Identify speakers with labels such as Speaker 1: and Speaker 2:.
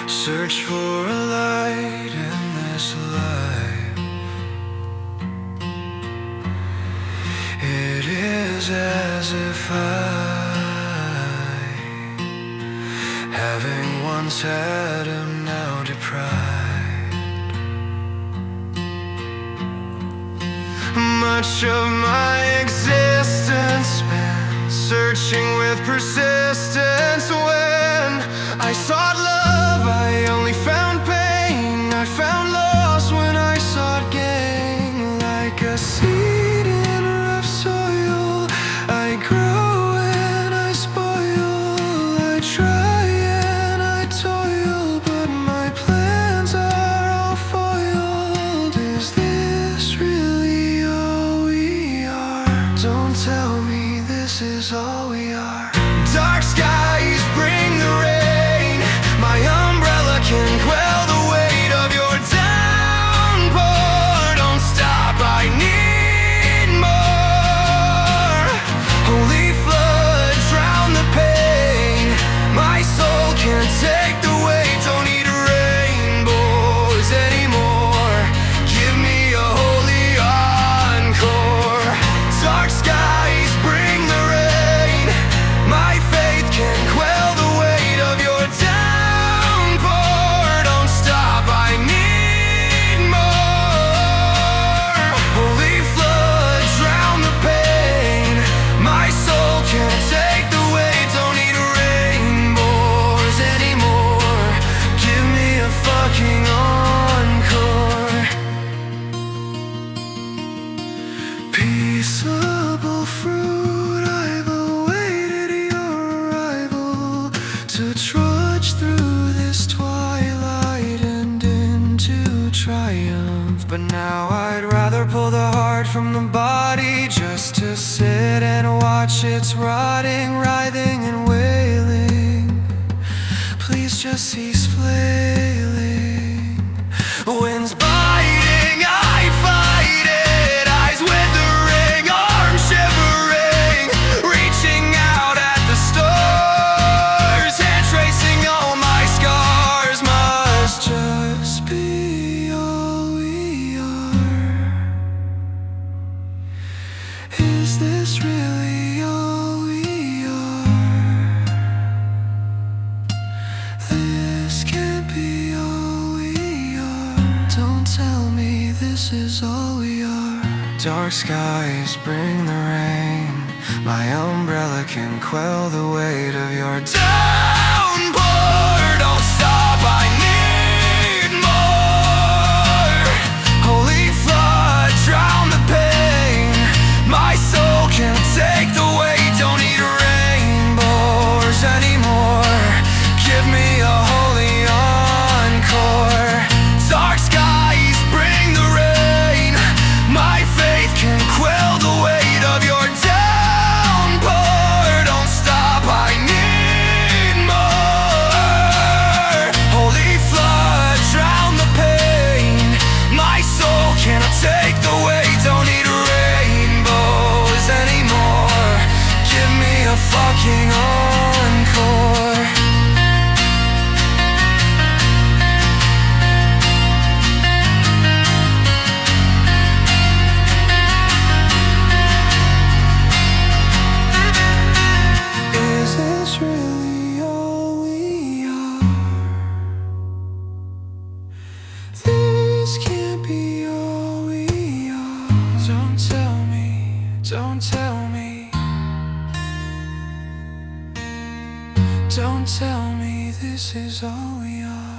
Speaker 1: Search for a light in this life. It is as if I, having once had, am now deprived. Much of my existence spent searching with persistence. When I sought love, I only found pain. I found loss when I sought gain. Like a seed in rough soil, I grow and I spoil. I try and I toil, but my plans are all foiled. Is this really all we are? Don't tell me this is all we are. Dark skies bring the rain. My umbrella can quell the weight of your downpour. Don't stop, I need more. Holy flood, drown the pain. My soul can't take the weight. Don't need rainbows anymore. Give me a holy encore. Dark skies bring the rain. My faith can quell the weight of your downpour. Don't stop, I need more. Holy flood, drown the pain. My soul can't take the weight. Don't need rainbows anymore. Give me a fucking encore. Peaceable fruit, I've awaited your arrival to trudge through this twilight and into triumph. But now I'd rather pull the heart from the body, just to sit and watch its rotting, writhing and wailing. Please just cease flailing. Winds biting, I fight it. Eyes withering, arms shivering, reaching out at the stars, and tracing all my scars. Must just be all we are. Is this really all we are? This can't be all we are. Don't tell me this is all we are. Dark skies bring the rain. My umbrella can quell the weight of your downpour. Don't stop, I need more. Holy flood, drown the pain. My soul can't take the weight. Don't need rainbows anymore. Give me a holy encore. Dark skies bring the rain. My faith can quell the weight of your downpour. Don't stop, I need more. Holy flood, drown the pain. My soul cannot take the weight. Don't need rainbows anymore. Give me a fucking encore. Is this really all we are? This can't be all we are. Don't tell me, don't tell me. Don't tell me this is all we are.